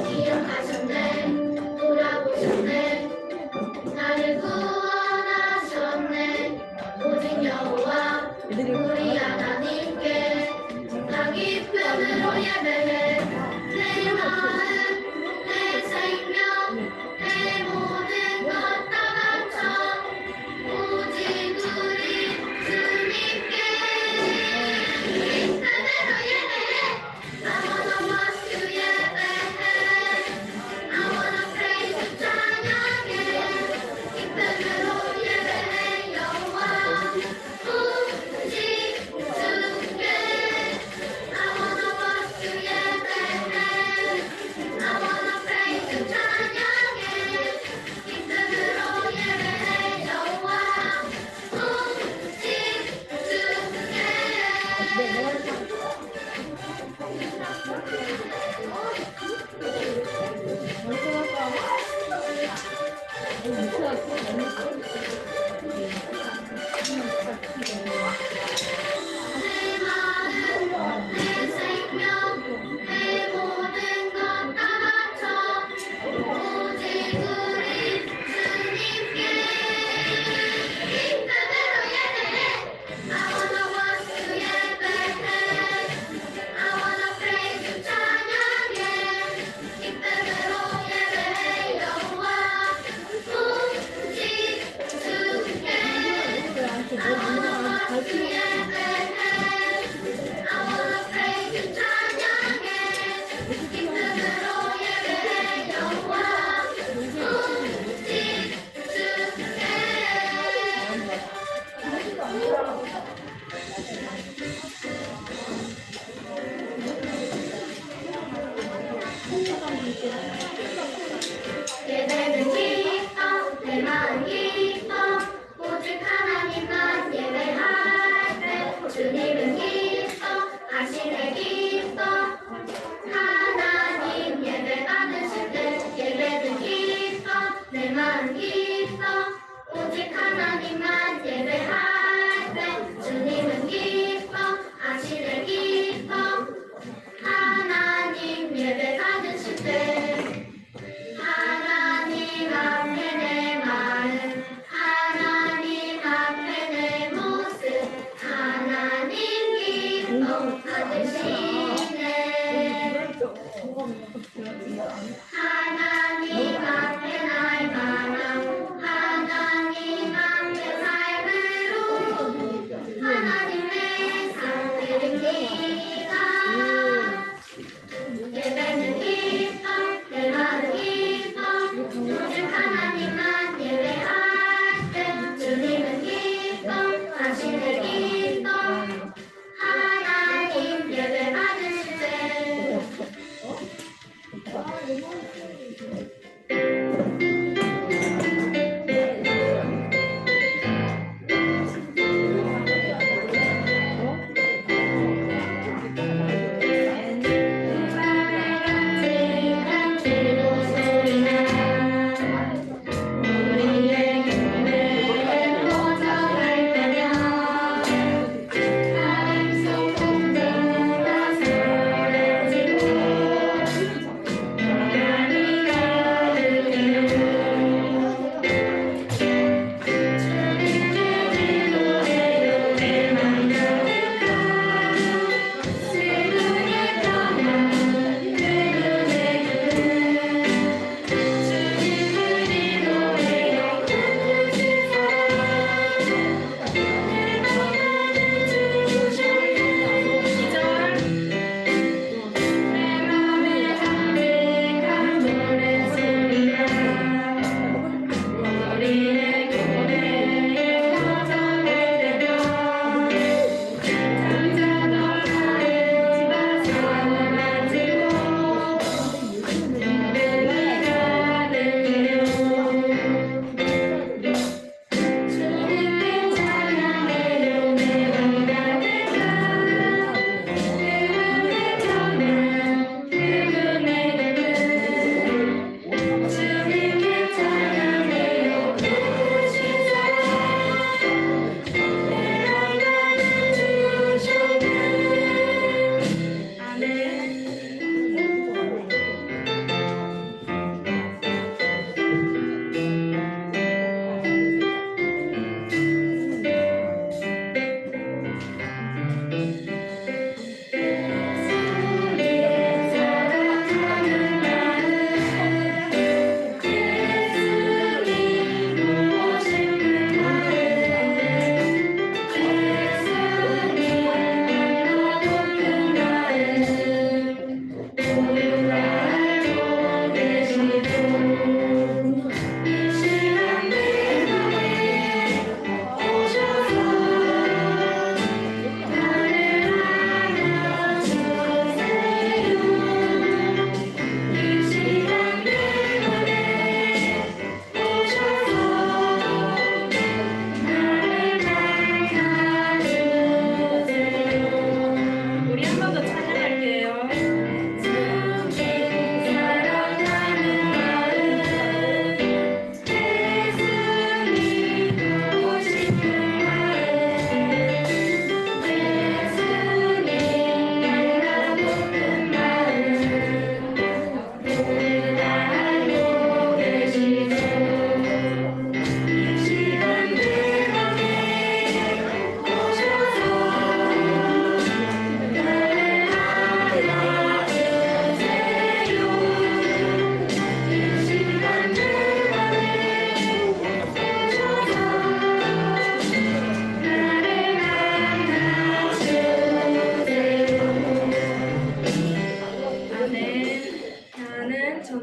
기억하셨네 돌아보셨네 나를 구원하셨네 오직 여호와 우리 하나님께 나 기쁨으로 예배해 내 마음 내 생명 내 모든 것 다 바쳐 오직 우리 주님께 기쁨으로 예배해 I wanna worship you 예배해 I wanna praise you 찬양해 기쁨으로 예배해 여호와 오직 주께 I wanna worship you 예배해 I wanna praise you 찬양해 기쁨으로 예배해 여호와 오직 내 마음 내 생명 내 모든 것 다 바쳐 오직 우리 주님께 기쁨으로 예배해 I wanna worship you 예배해 I wanna praise you 찬양해 기쁨으로 예배해 여호와 오직 주께 I wanna worship you 예배해 I wanna praise you 찬양해 기쁨으로 예배해 여호와 오직 주께 예배는 기뻐 내 마음 기뻐 오직 하나님만 예배할 때 주님은 기뻐 하시네 기뻐 하나님 예배 받으실 때 예배는 기뻐 내 마음 기뻐 오직 하나님만 예배할 때 주님은 기뻐 하시네 기뻐 하나님 예배 받으실 때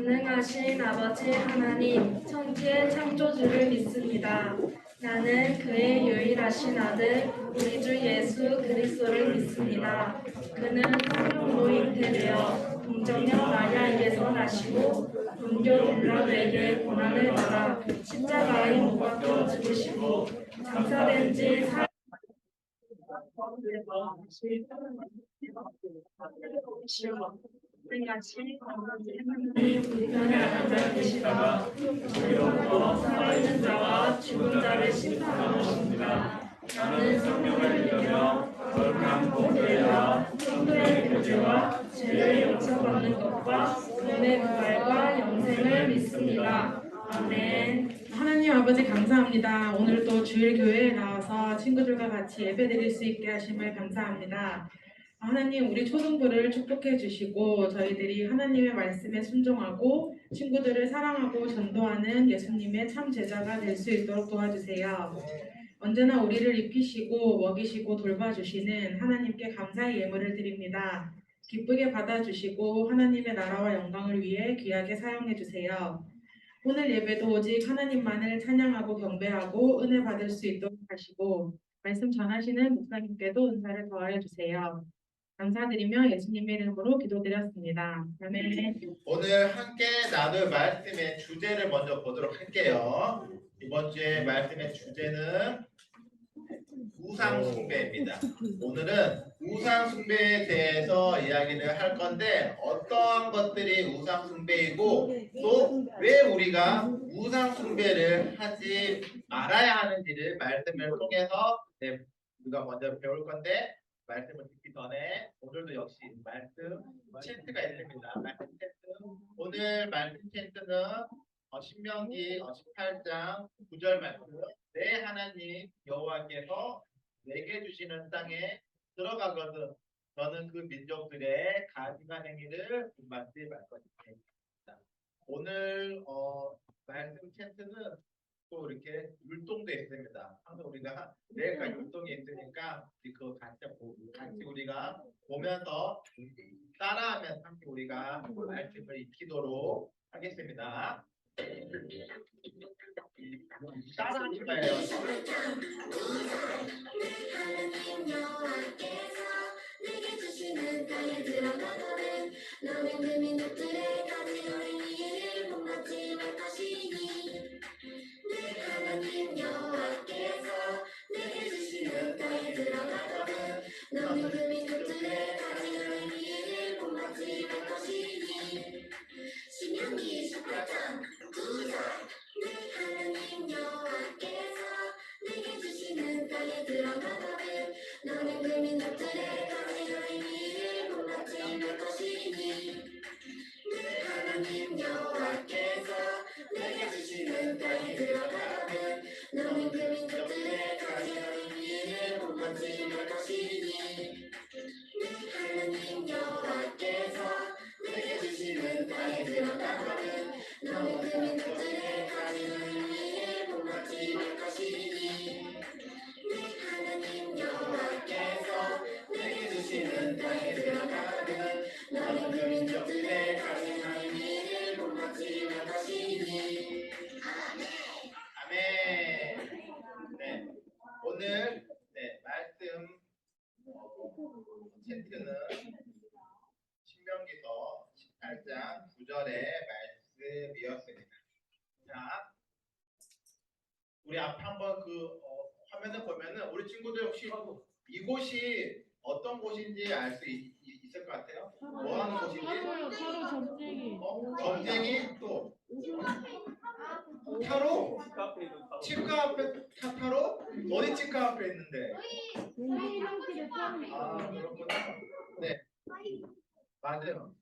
전능하신 아버지 하나님, 천지의 창조주를 믿습니다. 나는 그의 유일하신 아들, 우리 주 예수 그리스도를 믿습니다. 그는 성령으로 잉태되어 동정녀 마리아에게서 나시고 본교 빌라도에게 고난을 받아 십자가에 못 박혀 죽으시고 장사된 지 4일 같이 하나님 우리 편에 앉아 계시다가 우리로부터 살아있는 자와 죽은 자를 심판하십니다. 나는 성령을 믿으며 거룩한 복음과 성도의 교제와 죄를 용서받는 것과 몸의 부활과 영생을 믿습니다. 아멘. 하나님 아버지 감사합니다. 오늘도 주일 교회에 나와서 친구들과 같이 예배드릴 수 있게 하심을 감사합니다. 하나님 우리 초등부를 축복해 주시고 저희들이 하나님의 말씀에 순종하고 친구들을 사랑하고 전도하는 예수님의 참 제자가 될 수 있도록 도와주세요. 언제나 우리를 입히시고 먹이시고 돌봐주시는 하나님께 감사의 예물을 드립니다. 기쁘게 받아주시고 하나님의 나라와 영광을 위해 귀하게 사용해 주세요. 오늘 예배도 오직 하나님만을 찬양하고 경배하고 은혜 받을 수 있도록 하시고 말씀 전하시는 목사님께도 은사를 더하여 주세요. 감사드리며 예수님의 이름으로 기도드렸습니다. 아멘. 오늘 함께 나눌 말씀의 주제를 먼저 보도록 할게요. 이번 주에 말씀의 주제는 우상 숭배입니다. 오늘은 우상 숭배에 대해서 이야기를 할 건데 어떠한 것들이 우상 숭배이고 또 왜 우리가 우상 숭배를 하지 말아야 하는지를 말씀을 통해서 우리가 먼저 배울 건데 말씀을 듣기 전에 오늘도 역시 말씀 챈트가 있습니다. 말씀 챈트. 오늘 말씀 챈트는 신명기 18장 9절 말씀. 내 하나님 여호와께서 내게 주시는 땅에 들어가거든 너는 그 민족들의 가증한 행위를 본받지 말 것이다. 오늘 말씀 챈트는 또 이렇게 율동도 있습니다. 항상 우리가 내일까 율동이 있으니까 그거 같이 우리가 보면서 따라하면서 함께 우리가 말씀을 익히도록 하겠습니다. 따라하실 거예요. 하나님 여호와께서 내게 주시는 땅에 들어가거든 너는 그 민족들의 가증한 행위를 본받지 말 것이니 내 하나님 여호와께서 내게 주시는 땅에 들어가거든 너는 그 민족들의 가증한 행위를 본받지 말 것이니 신명기 18장 9절 내 하나님 여호와께서 내게 주시는 땅에 들어가거든 너는 그 민족들의 가증한 행위를 본받지 말 것이니 내 하나님 여호와께서 내게 주시는 땅에 들어가거든 너는 그 민족들의 가증한 행위를 본받지 말 것이니 내 하나님 여호와께서 내게 주시는 땅에 들어가거든 너는 그 민족들의 가증한 행위를 본받지 말 것이니 내 하나님 여호와께서 내게 주시는 땅에 들어가거든 너는 그 민족들의 가증한 행위를 본받지 말 것이니 아멘. 네. 오늘 말씀 챈트는 신명기서 18장 9절의 말씀이었습니다. 자, 우리 앞에 한번 화면을 보면은 우리 친구들 혹시 이곳이 어떤 곳인지 알 수 있을 것 같아요? 뭐 하는 곳인지? 서로 점쟁이. 점쟁이 또 타로? 치과 앞에 타로? 어디 치과 앞에 있는데? 아 그렇구나. 네 맞아요.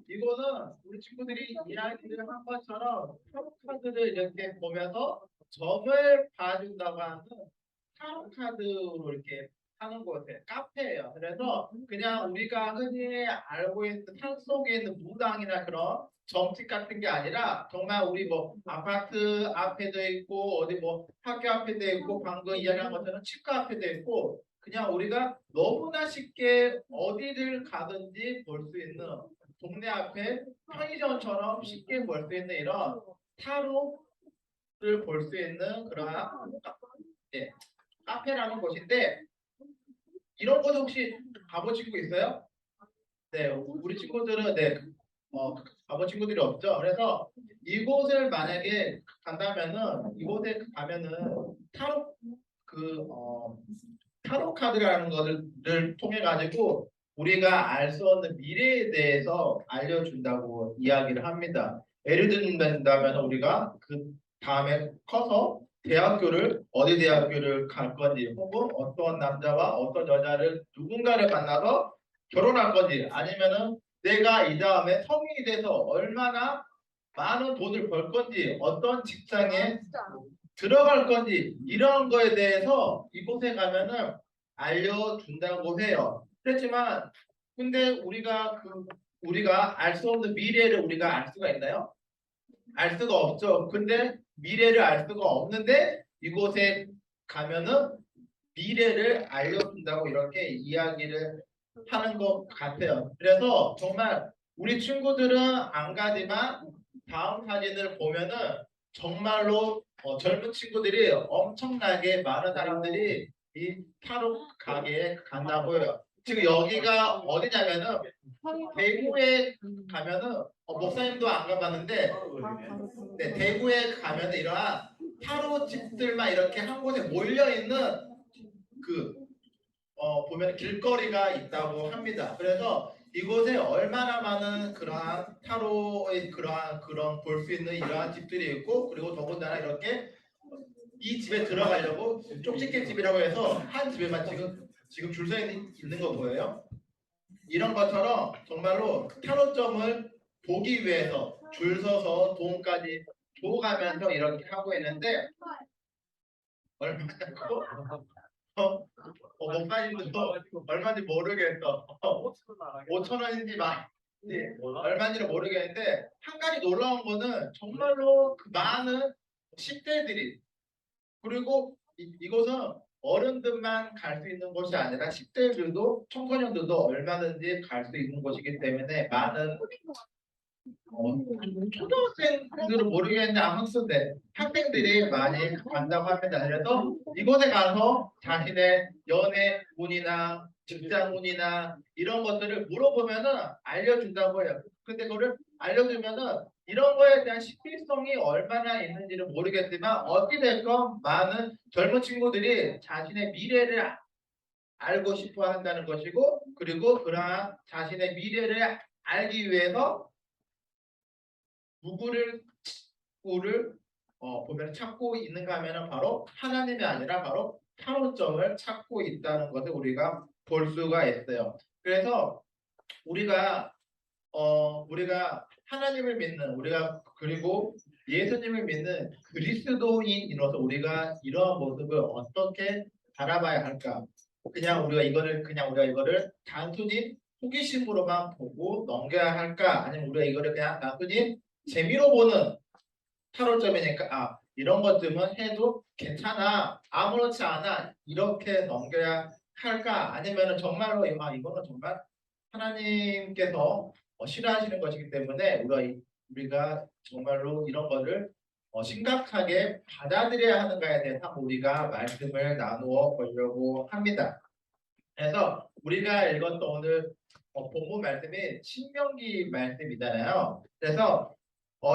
이거는 우리 친구들이 이야기를 한 것처럼 타로 카드를 이렇게 보면서 점을 봐준다고 하는 타로 카드로 이렇게 하는 곳에 카페예요. 그래서 그냥 우리가 흔히 알고 있는 산 속에 있는 무당이나 그런 점집 같은 게 아니라 정말 우리 뭐 아파트 앞에도 있고 어디 뭐 학교 앞에도 있고 방금 이야기한 것처럼 치과 앞에도 있고 그냥 우리가 너무나 쉽게 어디를 가든지 볼 수 있는 동네 앞에 편의점처럼 쉽게 볼 수 있는 이런 타로를 볼 수 있는 그러한 예, 카페라는 곳인데 이런 곳 혹시 가보신 친구 있어요? 네, 우리 친구들은 가본 친구들이 없죠. 그래서 이곳을 만약에 간다면은 이곳에 가면은 타로 타로 카드라는 것을 통해 가지고 우리가 알 수 없는 미래에 대해서 알려준다고 이야기를 합니다. 예를 든다면 우리가 그 다음에 커서 대학교를 어디 대학교를 갈 건지 혹은 어떤 남자와 어떤 여자를 누군가를 만나서 결혼할 건지 아니면은 내가 이 다음에 성인이 돼서 얼마나 많은 돈을 벌 건지 어떤 직장에 들어갈 건지 이런 거에 대해서 이곳에 가면은 알려준다고 해요. 그렇지만 근데 우리가 알 수 없는 미래를 우리가 알 수가 있나요? 알 수가 없죠. 근데 미래를 알 수가 없는데 이곳에 가면은 미래를 알려준다고 이렇게 이야기를 하는 것 같아요. 그래서 정말 우리 친구들은 안 가지만 다음 사진을 보면은 정말로 젊은 친구들이 엄청나게 많은 사람들이 이 타로 가게에 간다고 해요. 지금 여기가 어디냐면은 대구에 가면은 목사님도 안 가봤는데 네, 대구에 가면 이러한 타로 집들만 이렇게 한 곳에 몰려 있는 보면 길거리가 있다고 합니다. 그래서 이곳에 얼마나 많은 그러한 타로의 그런 볼 수 있는 이러한 집들이 있고 그리고 더군다나 이렇게 이 집에 들어가려고 쪽집게 집이라고 해서 한 집에만 지금 줄 서 있는 거 보여요? 이런 것처럼 정말로 타로점을 보기 위해서 줄 서서 돈까지 줘가면서 이렇게 하고 있는데 얼마냐고? 목사님도 얼마인지 모르겠어. 5천 원인지 얼마인지를 모르겠는데 한 가지 놀라운 거는 정말로 그 많은 10대들이 그리고 이곳은 어른들만 갈 수 있는 곳이 아니라 10대들도 청소년들도 얼마든지 갈 수 있는 곳이기 때문에 많은 초등학생들은 모르겠는데 학생들이 많이 간다고 합니다. 그래서 이곳에 가서 자신의 연애 운이나 직장 운이나 이런 것들을 물어보면은 알려준다고 해요. 근데 그거를 알려주면은 이런 거에 대한 신빙성이 얼마나 있는지는 모르겠지만 어찌됐건 많은 젊은 친구들이 자신의 미래를 알고 싶어 한다는 것이고 그리고 그러한 자신의 미래를 알기 위해서 누구를 보면 찾고 있는가 하면은 바로 하나님이 아니라 바로 타로점을 찾고 있다는 것을 우리가 볼 수가 있어요. 그래서 우리가 하나님을 믿는 우리가 그리고 예수님을 믿는 그리스도인으로서 우리가 이러한 모습을 어떻게 바라봐야 할까? 그냥 우리가 이거를 단순히 호기심으로만 보고 넘겨야 할까? 아니면 우리가 이거를 그냥 단순히 재미로 보는 타로점이니까 이런 것들은 해도 괜찮아 아무렇지 않아 이렇게 넘겨야 할까? 아니면은 정말로 이거는 정말 하나님께서 싫어하시는 것이기 때문에 우리가 정말로 이런 거를 심각하게 받아들여야 하는가에 대해서 우리가 말씀을 나누어 보려고 합니다. 그래서 우리가 읽었던 오늘 본문 말씀이 신명기 말씀이잖아요. 그래서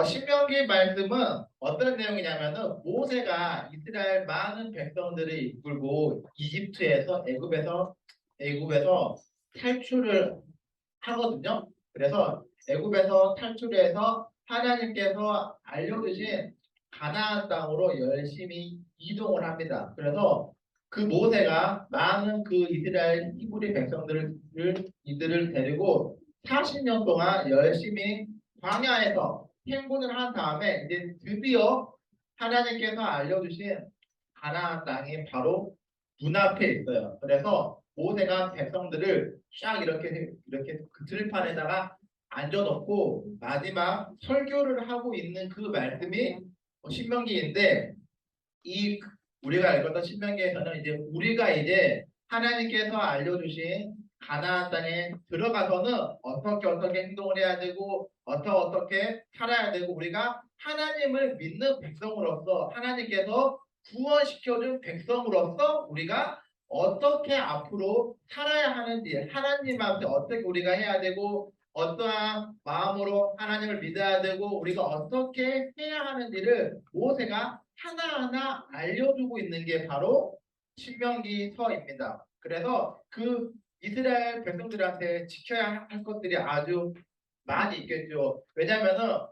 신명기 말씀은 어떤 내용이냐면은 모세가 이스라엘 많은 백성들을 이끌고 이집트에서 애굽에서 탈출을 하거든요. 그래서 애굽에서 탈출해서 하나님께서 알려주신 가나안 땅으로 열심히 이동을 합니다. 그래서 그 모세가 많은 그 이스라엘 히브리 이들을 데리고 40년 동안 열심히 광야에서 행군을 한 다음에 이제 드디어 하나님께서 알려주신 가나안 땅이 바로 눈앞에 있어요. 그래서 모세가 백성들을 쫙 이렇게 그 들판에다가 앉아놓고 마지막 설교를 하고 있는 그 말씀이 신명기인데 우리가 읽었던 신명기에서는 이제 우리가 이제 하나님께서 알려주신 가나안 땅에 들어가서는 어떻게 행동을 해야 되고 어떻게 살아야 되고 우리가 하나님을 믿는 백성으로서 하나님께서 구원시켜준 백성으로서 우리가 어떻게 앞으로 살아야 하는지 하나님 앞에 어떻게 우리가 해야 되고 어떠한 마음으로 하나님을 믿어야 되고 우리가 어떻게 해야 하는지를 모세가 하나하나 알려주고 있는 게 바로 신명기서입니다. 그래서 그 이스라엘 백성들한테 지켜야 할 것들이 아주 많이 있겠죠. 왜냐하면은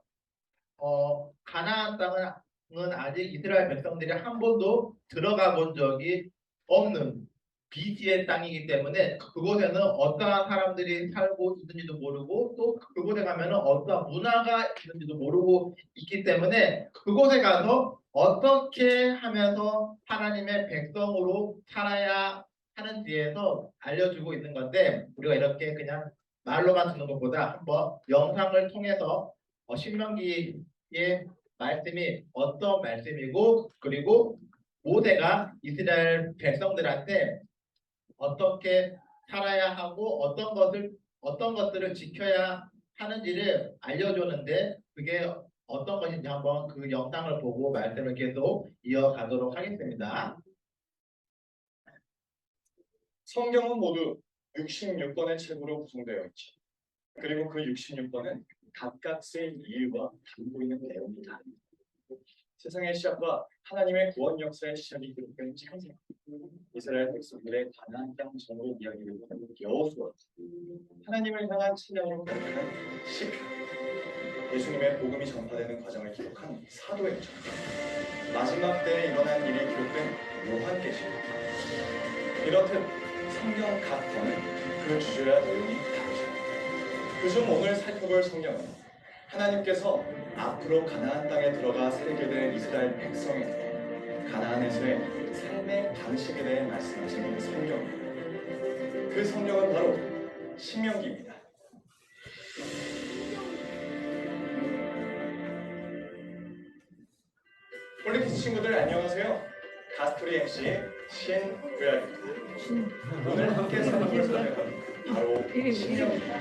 가나안 땅은 아직 이스라엘 백성들이 한 번도 들어가 본 적이 없는 비지의 땅이기 때문에 그곳에는 어떠한 사람들이 살고 있는지도 모르고 또 그곳에 가면은 어떠한 문화가 있는지도 모르고 있기 때문에 그곳에 가서 어떻게 하면서 하나님의 백성으로 살아야 하는지에서 알려주고 있는 건데 우리가 이렇게 그냥 말로만 듣는 것보다 한번 영상을 통해서 신명기의 말씀이 어떤 말씀이고 그리고 모세가 이스라엘 백성들한테 어떻게 살아야 하고 어떤 것들을 지켜야 하는지를 알려주는데 그게 어떤 것인지 한번 그 영상을 보고 말씀을 계속 이어가도록 하겠습니다. 성경은 모두 66권의 책으로 구성되어 있죠. 그리고 그 66권은 각각 쓰인 이유가 담고 있는 내용이 다릅니다. 세상의 시작과 하나님의 구원 역사의 시작이 기록된 창세기, 이스라엘 백성들의 가나안 땅 정복 이야기를 하는 여호수아, 하나님을 향한 찬양으로 변하는 시편, 예수님의 복음이 전파되는 과정을 기록한 사도행전, 마지막 때에 일어난 일이 기록된 요한계시록. 이렇듯 성경 각 권은 그 주제와 내용이 다르죠. 그중 오늘 살펴볼 성경은 하나님께서 앞으로 가나안 땅에 들어가 살게 될 이스라엘 백성에게 가나안에서의 삶의 방식에 대해 말씀하시는 성경입니다. 그 성경은 바로 신명기입니다. 폴리티스 친구들 안녕하세요. 가스토리 MC 신구약입니다. 오늘 함께 살펴볼 성경은 바로 신명기입니다.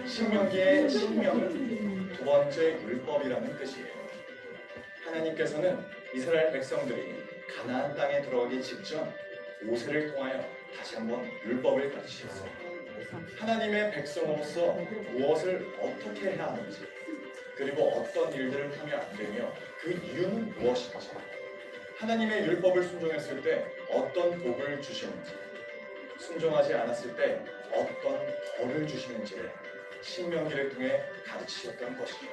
신명기의 신명은 두 번째 율법이라는 뜻이에요. 하나님께서는 이스라엘 백성들이 가나안 땅에 들어가기 직전 모세를 통하여 다시 한번 율법을 가르치셨어요. 하나님의 백성으로서 무엇을 어떻게 해야 하는지 그리고 어떤 일들을 하면 안 되며 그 이유는 무엇인지 하나님의 율법을 순종했을 때 어떤 복을 주시는지 순종하지 않았을 때 어떤 벌을 주시는지를 신명기를 통해 가르치셨던 것이죠.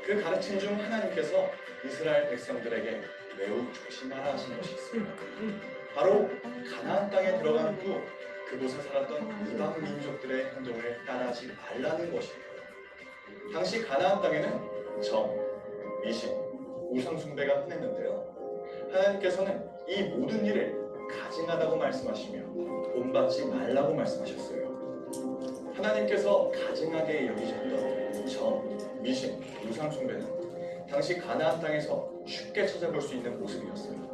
그 가르침 중 하나님께서 이스라엘 백성들에게 매우 조심하라 하신 것이 있습니다. 바로 가나안 땅에 들어간 후 그곳에 살았던 이방 민족들의 행동을 따라하지 말라는 것이에요. 당시 가나안 땅에는 점, 미신, 우상 숭배가 흔했는데요. 하나님께서는 이 모든 일을 가증하다고 말씀하시며 본받지 말라고 말씀하셨어요. 하나님께서 가증하게 여기셨던 점, 미신, 우상 숭배는 당시 가나안 땅에서 쉽게 찾아볼 수 있는 모습이었어요.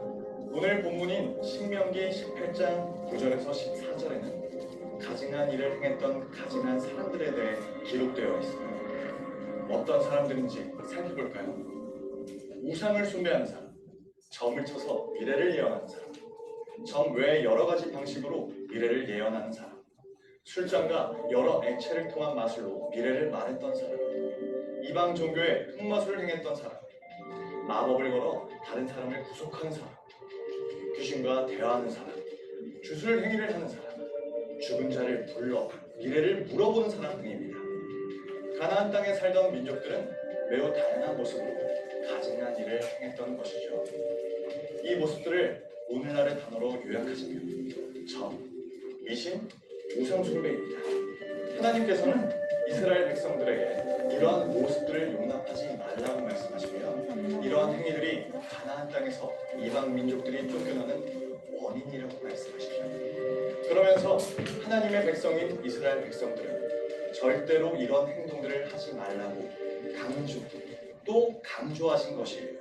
오늘 본문인 신명기 18장 9절에서 14절에는 가증한 일을 행했던 가증한 사람들에 대해 기록되어 있습니다. 어떤 사람들인지 살펴볼까요? 우상을 숭배하는 사람, 점을 쳐서 미래를 예언하는 사람, 점 외에 여러 가지 방식으로 미래를 예언하는 사람, 술잔과 여러 액체를 통한 마술로 미래를 말했던 사람, 이방 종교에 흑마술을 행했던 사람, 마법을 걸어 다른 사람을 구속하는 사람, 귀신과 대화하는 사람, 주술 행위를 하는 사람, 죽은 자를 불러 미래를 물어보는 사람 등입니다. 가나안 땅에 살던 민족들은 매우 다양한 모습으로 가증한 일을 행했던 것이죠. 이 모습들을 오늘날의 단어로 요약하자면 점, 미신, 우상 숭배입니다. 하나님께서는 이스라엘 백성들에게 이러한 모습들을 용납하지 말라고 말씀하시며 이러한 행위들이 가나안 땅에서 이방 민족들이 쫓겨나는 원인이라고 말씀하시죠. 그러면서 하나님의 백성인 이스라엘 백성들은 절대로 이런 행동들을 하지 말라고 또 강조하신 것이에요.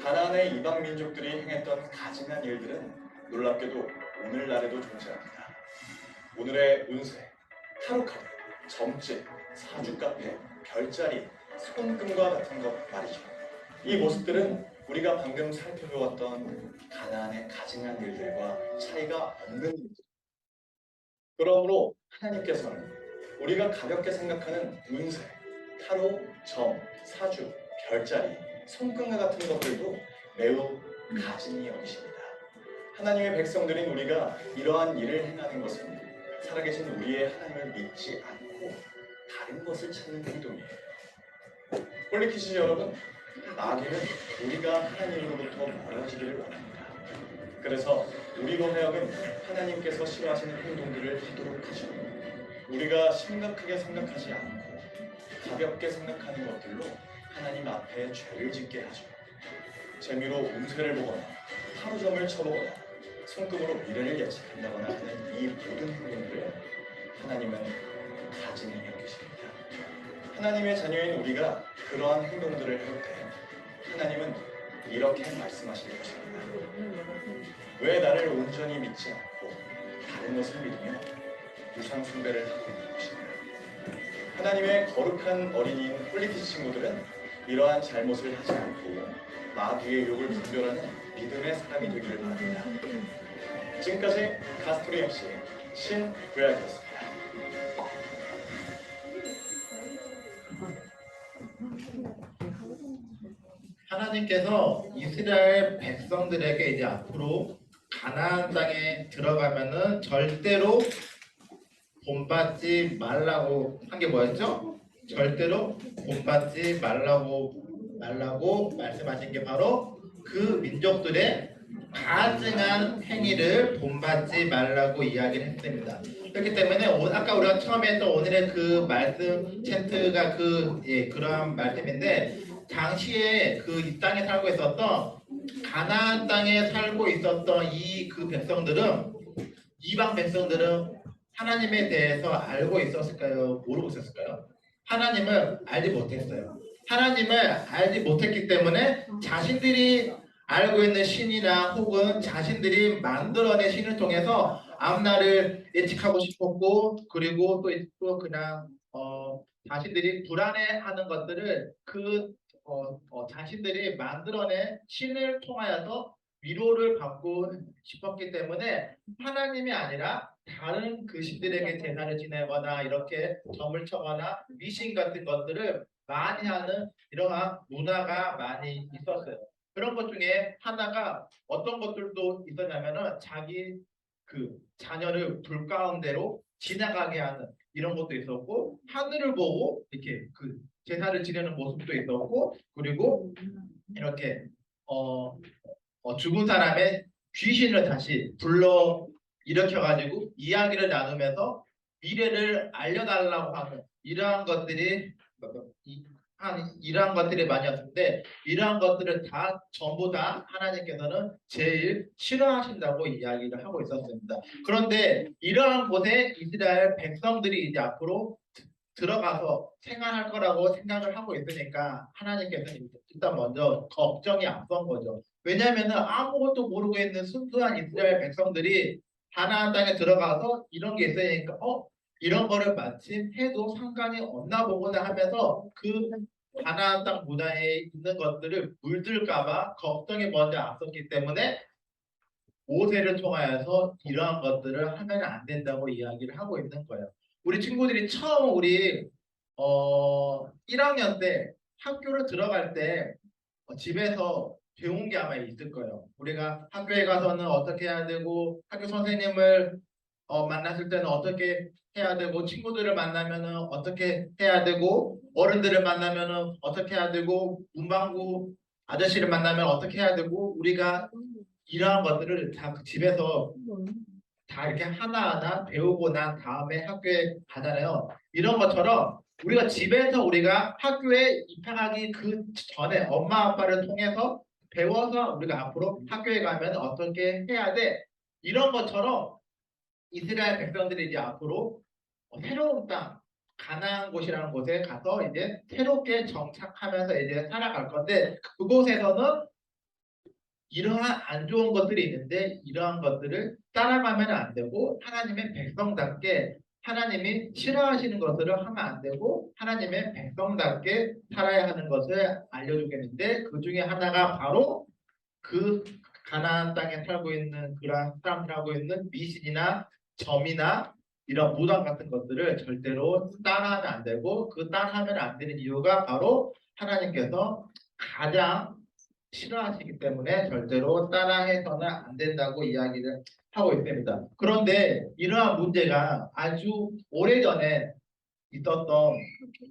가나안의 이방 민족들이 행했던 가증한 일들은 놀랍게도 오늘날에도 존재합니다. 오늘의 운세, 타로카드, 점집, 사주카페, 별자리, 손금과 같은 것 말이죠. 이 모습들은 우리가 방금 살펴보았던 가나안의 가증한 일들과 차이가 없는 일들. 그러므로 하나님께서는 우리가 가볍게 생각하는 운세, 타로, 점, 사주, 별자리, 손금과 같은 것들도 매우 가증히 여기십니다. 하나님의 백성들인 우리가 이러한 일을 행하는 것은 살아계신 우리의 하나님을 믿지 않고 다른 것을 찾는 행동이에요. 홀리키즈 여러분, 마귀는 우리가 하나님으로부터 멀어지기를 원합니다. 그래서 우리로 하여금 하나님께서 싫어하시는 행동들을 하도록 하죠. 우리가 심각하게 생각하지 않고 가볍게 생각하는 것들로 하나님 앞에 죄를 짓게 하죠. 재미로 운세를 보거나 하루점을 쳐보거나 손금으로 미래를 예측한다거나 하는 이 모든 행동들을 하나님은 가증히 여기십니다. 하나님의 자녀인 우리가 그러한 행동들을 할 때 하나님은 이렇게 말씀하실 것입니다. 왜 나를 온전히 믿지 않고 다른 것을 믿으며 우상 숭배를 하고 있는 것인가? 하나님의 거룩한 어린이인 홀리키즈 친구들은 이러한 잘못을 하지 않고 마귀의 욕을 분별하는 믿음의 사람이 되기를 바랍니다. 지금까지 가스토리 MC 신구약이었습니다. 하나님께서 이스라엘 백성들에게 이제 앞으로 가나안 땅에 들어가면은 절대로 본받지 말라고 한 게 뭐였죠? 절대로 본받지 말라고 말씀하신 게 바로 그 민족들의 가증한 행위를 본받지 말라고 이야기를 했습니다. 그렇기 때문에 아까 우리가 처음에 했던 오늘의 그 말씀 챈트가 그러한 말씀인데, 당시에 그 이 땅에 살고 있었던 가나안 땅에 살고 있었던 그 백성들은, 이방 백성들은 하나님에 대해서 알고 있었을까요? 모르고 있었을까요? 하나님을 알지 못했어요. 하나님을 알지 못했기 때문에 자신들이 알고 있는 신이나 혹은 자신들이 만들어낸 신을 통해서 앞날을 예측하고 싶었고, 그리고 또 그냥 자신들이 불안해하는 것들을 자신들이 만들어낸 신을 통하여서 위로를 받고 싶었기 때문에 하나님이 아니라 다른 그 신들에게 제사를 지내거나 이렇게 점을 쳐거나 미신 같은 것들을 많이 하는 이러한 문화가 많이 있었어요. 그런 것 중에 하나가 어떤 것들도 있었냐면은 자기 그 자녀를 불 가운데로 지나가게 하는 이런 것도 있었고, 하늘을 보고 이렇게 그 제사를 지내는 모습도 있었고, 그리고 이렇게 죽은 사람의 귀신을 다시 불러 일으켜가지고 이야기를 나누면서 미래를 알려달라고 하는 이러한 것들이 이러한 것들이 많이 왔는데, 이러한 것들을 전부 다 하나님께서는 제일 싫어하신다고 이야기를 하고 있었습니다. 그런데 이러한 곳에 이스라엘 백성들이 이제 앞으로 들어가서 생활할 거라고 생각을 하고 있으니까 하나님께서는 일단 먼저 걱정이 앞선 거죠. 왜냐하면 아무것도 모르고 있는 순수한 이스라엘 백성들이 가나안 땅에 들어가서 이런 게 있으니까 이런 거를 마침 해도 상관이 없나 보구나 하면서 그 가나안 땅 문화에 있는 것들을 물들까봐 걱정이 먼저 앞섰기 때문에 모세를 통하여서 이러한 것들을 하면 안 된다고 이야기를 하고 있는 거예요. 우리 친구들이 처음 우리 1학년 때 학교를 들어갈 때 집에서 배운 게 아마 있을 거예요. 우리가 학교에 가서는 어떻게 해야 되고, 학교 선생님을 만났을 때는 어떻게 해야 되고, 친구들을 만나면은 어떻게 해야 되고, 어른들을 만나면은 어떻게 해야 되고, 문방구 아저씨를 만나면 어떻게 해야 되고, 우리가 이러한 것들을 다 집에서 다 이렇게 하나하나 배우고 난 다음에 학교에 가잖아요. 이런 것처럼 우리가 집에서 우리가 학교에 입학하기 그 전에 엄마 아빠를 통해서 배워서 우리가 앞으로 학교에 가면 어떻게 해야 돼, 이런 것처럼 이스라엘 백성들이 이제 앞으로 새로운 땅, 가나안 곳이라는 곳에 가서 이제 새롭게 정착하면서 이제 살아갈 건데, 그곳에서는 이러한 안 좋은 것들이 있는데 이러한 것들을 따라가면 안 되고 하나님의 백성답게 하나님이 싫어하시는 것을 하면 안 되고 하나님의 백성답게 살아야 하는 것을 알려주겠는데 그 중에 하나가 바로 그 가나안 땅에 살고 있는 그러한 사람들 하고 있는 미신이나 점이나 이런 무당 같은 것들을 절대로 따라하면 안 되고 그 따라하면 안 되는 이유가 바로 하나님께서 가장 싫어하시기 때문에 절대로 따라해서는 안 된다고 이야기를 하고 있습니다. 그런데 이러한 문제가 아주 오래전에 있었던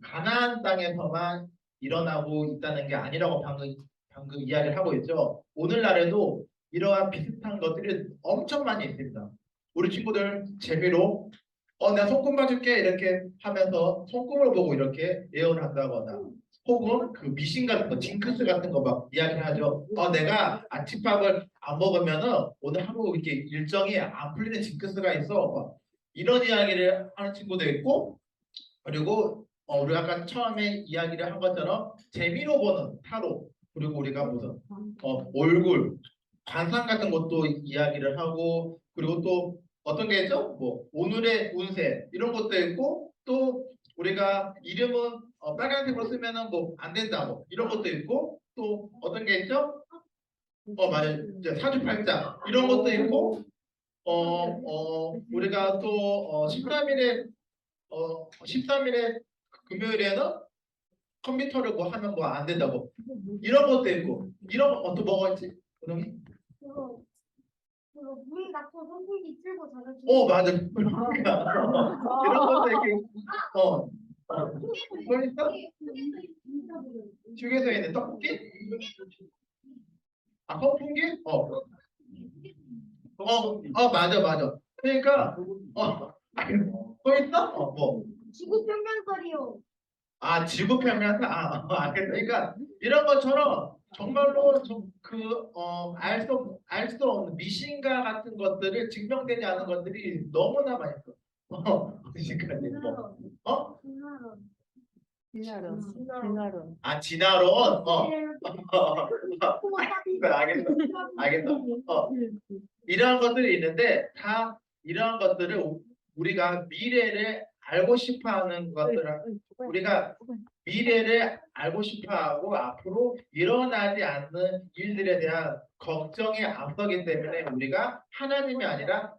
가나안 땅에서만 일어나고 있다는 게 아니라고 방금 이야기를 하고 있죠. 오늘날에도 이러한 비슷한 것들이 엄청 많이 있습니다. 우리 친구들 재미로 내가 손금 봐줄게 이렇게 하면서 손금을 보고 이렇게 예언을 한다거나 혹은 그 미신 같은 거, 징크스 같은 거 막 이야기를 하죠. 내가 아침밥을 안 먹으면은 오늘 하루 이렇게 일정이 안 풀리는 징크스가 있어. 이런 이야기를 하는 친구도 있고 그리고 우리 아까 처음에 이야기를 한 것처럼 재미로 보는 타로 그리고 우리가 무슨 얼굴 관상 같은 것도 이야기를 하고 그리고 또 어떤 게 있죠? 뭐 오늘의 운세 이런 것도 있고 또 우리가 이름은 빨간색으로 쓰면은 뭐 안 된다 뭐 이런 것도 있고 또 어떤 게 있죠? 맞아요. 이제 사주팔자 이런 것도 있고 우리가 또 13일에 13일에 금요일에는 컴퓨터를 뭐 하면 뭐 안 된다고 이런 것도 있고 이런 또 뭐가 있지? 은영이? 그거 문 닫고 선풍기 틀고 자는 맞아. 이런 것도 이렇게 뭐 있어? 휴게소에 있는 떡볶이? 선풍기? 맞아. 그러니까 또 있어? 뭐? 지구 평면설이요. 지구 평면사 알겠다. 그러니까 이런 것처럼 정말로 알 수 없는 미신과 같은 것들을 증명되지 않은 것들이 너무나 많이 있어. 지금까지 뭐 진화론. 진화론 알겠어. 이러한 것들이 있는데 다 이러한 것들을 우리가 미래를 알고 싶어하는 것들은 우리가 미래를 알고 싶어하고 앞으로 일어나지 않는 일들에 대한 걱정에 앞서기 때문에 우리가 하나님이 아니라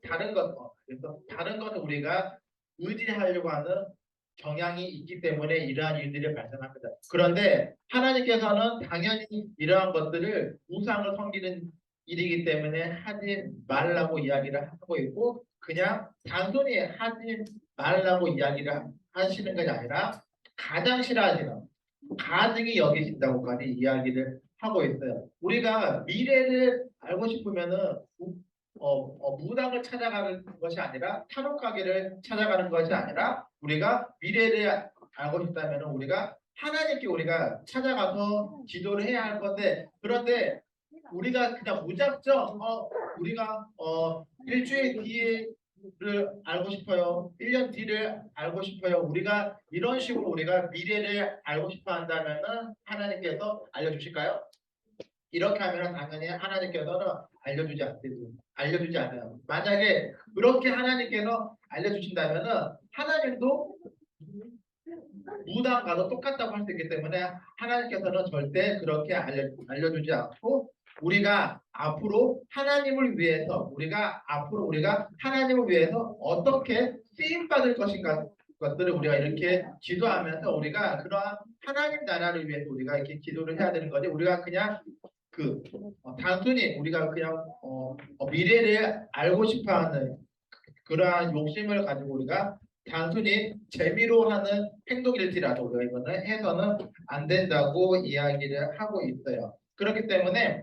그래서 다른 것을 우리가 의지하려고 하는 경향이 있기 때문에 이러한 일들이 발생합니다. 그런데 하나님께서는 당연히 이러한 것들을 우상을 섬기는 일이기 때문에 하지 말라고 이야기를 하고 있고 그냥 단순히 하지 말라고 이야기를 하시는 것이 아니라 가장 싫어하시는 가증히 여기신다고까지 이야기를 하고 있어요. 우리가 미래를 알고 싶으면은 무당을 찾아가는 것이 아니라 타로 가게를 찾아가는 것이 아니라 우리가 미래를 알고 싶다면 우리가 하나님께 우리가 찾아가서 기도를 해야 할 건데 그런데 우리가 그냥 무작정 우리가 일주일 뒤를 알고 싶어요. 1년 뒤를 알고 싶어요. 우리가 이런 식으로 우리가 미래를 알고 싶어 한다면은 하나님께서 알려주실까요? 이렇게 하면 당연히 하나님께서는 알려주지 않아요. 만약에 그렇게 하나님께서 알려주신다면은 하나님도 무당과도 똑같다고 할 수 있기 때문에 하나님께서는 절대 그렇게 알려주지 않고 우리가 앞으로 하나님을 위해서 우리가 하나님을 위해서 어떻게 쓰임 받을 것인가 것들을 우리가 이렇게 기도하면서 우리가 그러한 하나님 나라를 위해서 우리가 이렇게 기도를 해야 되는 거지 우리가 그냥 단순히 우리가 그냥 미래를 알고 싶어하는 그러한 욕심을 가지고 우리가 단순히 재미로 하는 행동일지라도 우리가 이거는 해서는 안 된다고 이야기를 하고 있어요. 그렇기 때문에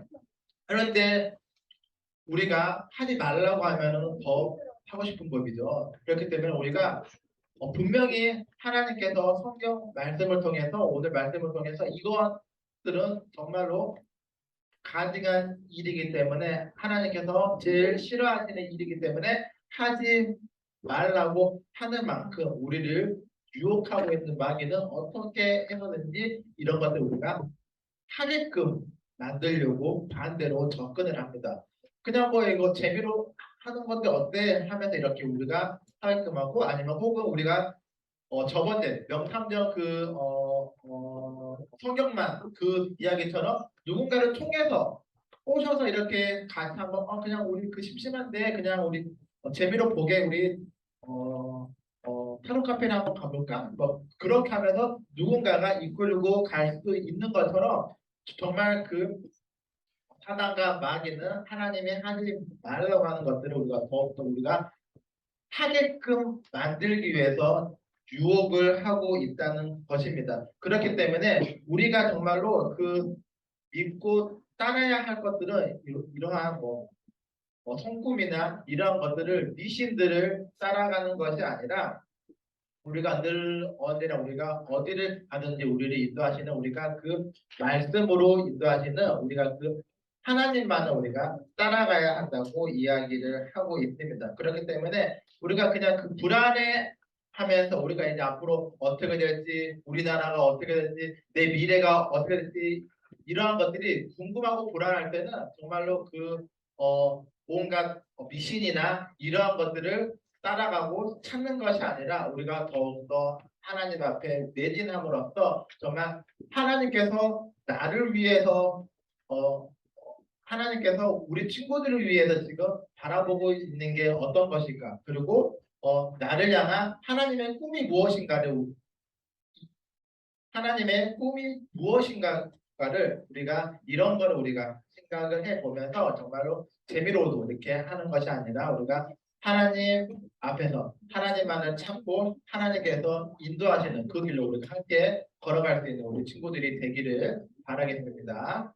그런데 우리가 하지 말라고 하면은 더 하고 싶은 법이죠. 그렇기 때문에 우리가 분명히 하나님께서 성경 말씀을 통해서 오늘 말씀을 통해서 이것들은 정말로 가증한 일이기 때문에 하나님께서 제일 싫어하시는 일이기 때문에 하지 말라고 하는 만큼 우리를 유혹하고 있는 마귀는 어떻게 해서든지 이런 것들 우리가 하게끔 만들려고 반대로 접근을 합니다. 그냥 뭐 이거 재미로 하는 건데 어때 하면서 이렇게 우리가 하게끔 하고 아니면 혹은 우리가 저번에 명탐정 성경만 그 이야기처럼 누군가를 통해서 오셔서 이렇게 같이 한번 그냥 우리 그 심심한데 그냥 우리 재미로 보게 우리 타로 카페를 한번 가볼까? 뭐 그렇게 하면서 누군가가 이끌고 갈 수 있는 것처럼 정말 그 사단과 마귀는 하나님이 하지 말라고 하는 것들을 우리가 더욱더 우리가 하게끔 만들기 위해서 유혹을 하고 있다는 것입니다. 그렇기 때문에 우리가 정말로 그 믿고 따라야 할 것들은 이러한 성품이나 이러한 것들을 미신들을 따라가는 것이 아니라 우리가 늘 언제나 우리가 어디를 가든지 우리를 인도하시는 우리가 그 말씀으로 인도하시는 우리가 그 하나님만을 우리가 따라가야 한다고 이야기를 하고 있습니다. 그렇기 때문에 우리가 그냥 그 불안해 하면서 우리가 이제 앞으로 어떻게 될지 우리나라가 어떻게 될지 내 미래가 어떻게 될지 이러한 것들이 궁금하고 불안할 때는 정말로 온갖 미신이나 이러한 것들을 따라가고 찾는 것이 아니라 우리가 더욱더 하나님 앞에 매진함으로써 정말 하나님께서 나를 위해서 하나님께서 우리 친구들을 위해서 지금 바라보고 있는 게 어떤 것인가 그리고 나를 향한 하나님의 꿈이 무엇인가를 하나님의 꿈이 무엇인가를 우리가 이런 거를 우리가 생각을 해보면서 정말로 재미로도 이렇게 하는 것이 아니라 우리가 하나님 앞에서 하나님만을 찾고 하나님께서 인도하시는 그 길로 우리가 함께 걸어갈 수 있는 우리 친구들이 되기를 바라겠습니다.